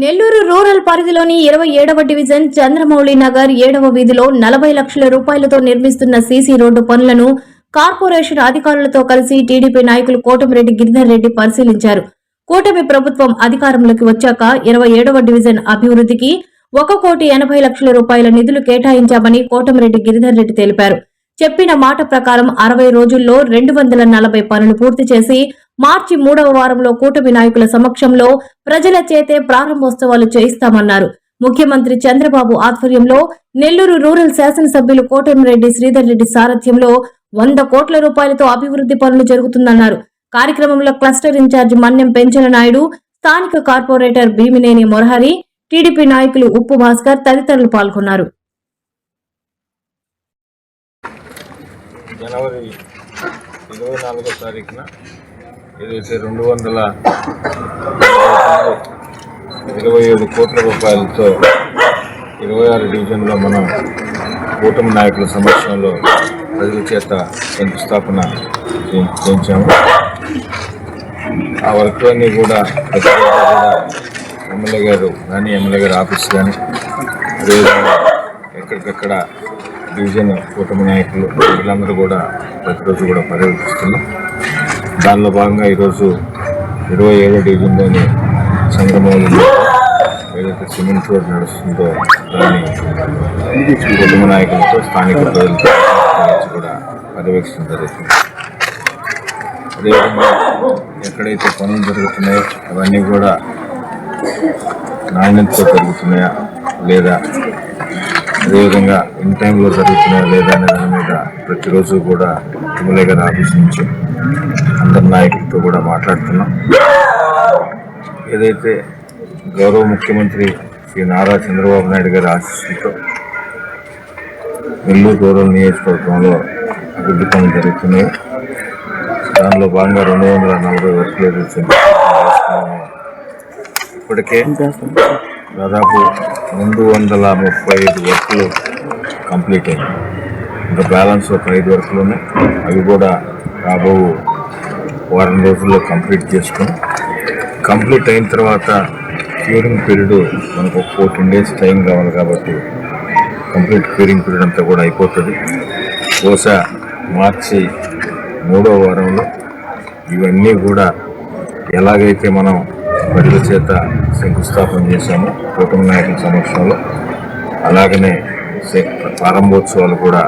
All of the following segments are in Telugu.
నెల్లూరు రూరల్ పరిధిలోని 27వ డివిజన్ చంద్రమౌళి నగర్ 7వ వీధిలో 40 లక్షల రూపాయలతో నిర్మిస్తున్న సీసీ రోడ్డు పనులను కార్పొరేషన్ అధికారులతో కలిసి టీడీపీ నాయకులు కోటమిరెడ్డి గిరిధర్ రెడ్డి పరిశీలించారు. కూటమి ప్రభుత్వం అధికారంలోకి వచ్చాక 27వ డివిజన్ అభివృద్ధికి 1,80,00,000 రూపాయల నిధులు కేటాయించామని కోటమిరెడ్డి గిరిధర్ రెడ్డి తెలిపారు. చెప్పిన మాట ప్రకారం 60 రోజుల్లో 240 పనులు పూర్తి చేసి మార్చి 3వ వారంలో కూటమి నాయకుల సమక్షంలో ప్రజల చేతే ప్రారంభోత్సవాలు చేయిస్తామన్నారు. ముఖ్యమంత్రి చంద్రబాబు ఆధ్వర్యంలో నెల్లూరు రూరల్ శాసనసభ్యులు కోటమిరెడ్డి శ్రీధర్ రెడ్డి సారథ్యంలో 100 కోట్ల రూపాయలతో అభివృద్ధి పనులు జరుగుతుందన్నారు. కార్యక్రమంలో క్లస్టర్ ఇన్ఛార్జి మన్నెం పెంచల నాయుడు, స్థానిక కార్పొరేటర్ భీమినేని మురహరి, టీడీపీ నాయకులు ఉప్పు భాస్కర్ తదితరులు పాల్గొన్నారు. జనవరి 24వ తారీఖున ఏదైతే 227 కోట్ల రూపాయలతో 26 డివిజన్లో మనం కూటమి నాయకుల సమక్షంలో ప్రజల చేత శంకుస్థాపన చేయించాము. ఆ వర్క్లన్నీ కూడా ఎమ్మెల్యే గారు కానీ ఎమ్మెల్యే గారి ఆఫీస్ కానీ అదేవిధంగా ఎక్కడికక్కడ డివిజన్ కూటమి నాయకులు వీళ్ళందరూ కూడా ప్రతిరోజు కూడా పర్యవేక్షిస్తున్నాం. దానిలో భాగంగా ఈరోజు 27వ డివిజన్లోని చంద్రమౌళిలో ఏదైతే సిమెంట్ రోడ్ నడుస్తుందో దాన్ని కూటమి నాయకులతో స్థానిక ప్రజలతో కూడా పర్యవేక్షణ జరుగుతుంది. అదేవిధంగా ఎక్కడైతే పనులు జరుగుతున్నాయో అవన్నీ కూడా నాణ్యతతో జరుగుతున్నాయా లేదా, అదేవిధంగా ఇన్ టైంలో జరుగుతున్నాయా లేదా అనే దాని మీద ప్రతిరోజు కూడా ఎమ్మెల్యే గారి ఆఫీస్ నుంచి అందరి నాయకులతో కూడా మాట్లాడుతున్నాం. ఏదైతే గౌరవ ముఖ్యమంత్రి శ్రీ నారా చంద్రబాబు నాయుడు గారి ఆశీస్సులతో నెల్లూరు రూరల్ నియోజకవర్గంలో అభివృద్ధి పనులు జరుగుతున్నాయి. దానిలో భాగంగా 240 వర్కులు ఇప్పటికే దాదాపు 235 వర్కులు కంప్లీట్ అయ్యాయి. ఇంకా బ్యాలెన్స్ ఒక 5 వర్కులు ఉన్నాయి. అవి కూడా రాబో వారం రోజుల్లో కంప్లీట్ చేసుకుని కంప్లీట్ అయిన తర్వాత క్యూరింగ్ పీరియడ్ మనకు 14 డేస్ టైం కావాలి కాబట్టి కంప్లీట్ క్యూరింగ్ పీరియడ్ అంతా కూడా అయిపోతుంది. బహుశా మార్చి 3వ వారంలో ఇవన్నీ కూడా ఎలాగైతే మనం ప్రజల చేత శంకుస్థాపన చేశాము కూటమి నాయకుల సమక్షంలో, అలాగనే ప్రారంభోత్సవాలు కూడా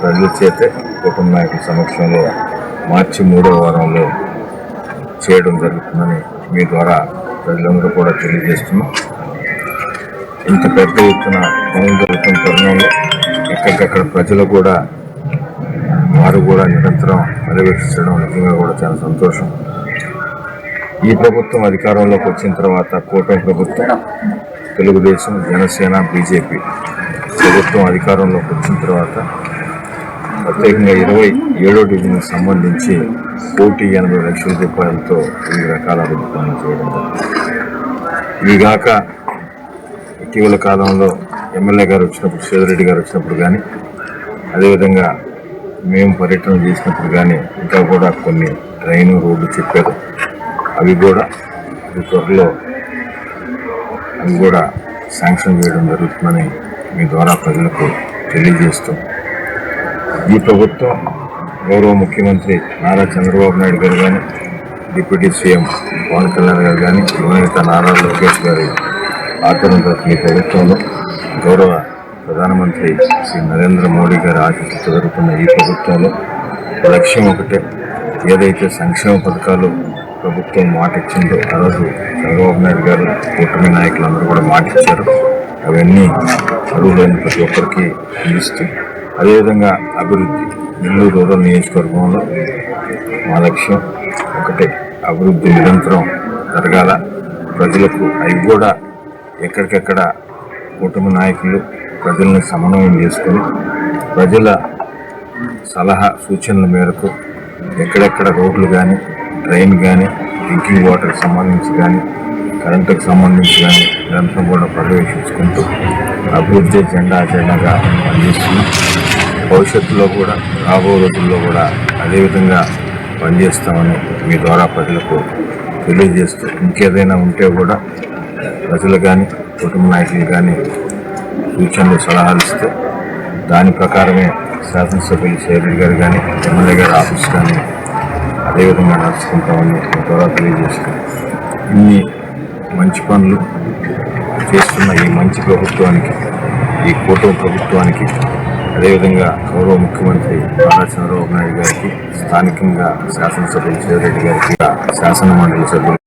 ప్రజల చేతే కూటమి నాయకుల సమక్షంలో మార్చి 3వ వారంలో చేయడం జరుగుతుందని మీ ద్వారా ప్రజలందరూ కూడా తెలియజేస్తున్నాం. ఇంత పెద్ద ఎత్తున పనులు జరుగుతున్న తరుణంలో ఎక్కడికక్కడ ప్రజలు కూడా వారు కూడా నిరంతరం పర్యవేక్షించడం నిజంగా కూడా చాలా సంతోషం. ఈ ప్రభుత్వం అధికారంలోకి వచ్చిన తర్వాత కూటమి ప్రభుత్వం, తెలుగుదేశం, జనసేన, బీజేపీ ప్రభుత్వం అధికారంలోకి వచ్చిన తర్వాత ప్రత్యేకంగా 27వ డివిజన్కి సంబంధించి 1,80,00,000 రూపాయలతో వివిధ రకాల అభివృద్ధి పనులు చేయడం జరిగింది. ఇవిగాక ఇటీవల కాలంలో ఎమ్మెల్యే గారు వచ్చినప్పుడు, శ్రీధర్ గారు వచ్చినప్పుడు కానీ, అదేవిధంగా మేము పర్యటన చేసినప్పుడు కానీ ఇంకా కూడా కొన్ని ట్రైను రోడ్లు చెప్పారు. అవి కూడా త్వరలో శాంక్షన్ చేయడం జరుగుతుందని మీ ద్వారా ప్రజలకు తెలియజేస్తూ, ఈ ప్రభుత్వం గౌరవ ముఖ్యమంత్రి నారా చంద్రబాబు నాయుడు గారు కానీ, డిప్యూటీ సీఎం పవన్ కళ్యాణ్ గారు కానీ, యువనేత నారా లోకేష్ గారి ఆధ్వర్యంలో ఈ ప్రభుత్వంలో గౌరవ ప్రధానమంత్రి శ్రీ నరేంద్ర మోడీ గారి ఆశీస్సులతో జరుగుతున్న ఈ ప్రభుత్వంలో లక్ష్యం ఒకటే. ఏదైతే సంక్షేమ పథకాలు ప్రభుత్వం మాట ఇచ్చిందో ఆ రోజు చంద్రబాబు నాయుడు గారు కూటమి నాయకులందరూ కూడా మాట ఇచ్చారు. అవన్నీ అర్హులైన ప్రతి ఒక్కరికి అందిస్తూ, అదేవిధంగా అభివృద్ధి నెల్లూరు రూరల్ నియోజకవర్గంలో మా లక్ష్యం ఒకటే, అభివృద్ధి నిరంతరం జరగాల. ప్రజలకు అవి కూడా ఎక్కడికెక్కడ కూటమి నాయకులు ప్రజలను సమన్వయం చేసుకొని ప్రజల సలహా సూచనల మేరకు ఎక్కడెక్కడ రోడ్లు కానీ, ట్రైన్ కానీ, డ్రింకింగ్ వాటర్కి సంబంధించి కానీ, కరెంటుకు సంబంధించి కానీ నిరంతరం కూడా పర్యవేక్షించుకుంటూ అభివృద్ధి అజెండాగా పనిచేస్తున్నాం. భవిష్యత్తులో కూడా రాబో రోజుల్లో కూడా అదేవిధంగా పనిచేస్తామని మీ ద్వారా ప్రజలకు తెలియజేస్తూ, ఇంకేదైనా ఉంటే కూడా ప్రజలు కానీ కుటుంబ నాయకులు కానీ సూచనలు సలహాలు ఇస్తే దాని ప్రకారమే శాసనసభ్యులు సేవరెడ్డి గారు కానీ ఎమ్మెల్యే గారి ఆఫీస్ కానీ అదేవిధంగా నడుచుకుంటామని ద్వారా తెలియజేస్తాం. ఇన్ని మంచి పనులు చేస్తున్న ఈ మంచి ప్రభుత్వానికి, ఈ కూటమి ప్రభుత్వానికి, అదేవిధంగా గౌరవ ముఖ్యమంత్రి నారా చంద్రబాబు నాయుడు గారికి, స్థానికంగా శాసనసభ్యులు సేవరెడ్డి గారికి, శాసన మండలి సభ్యులు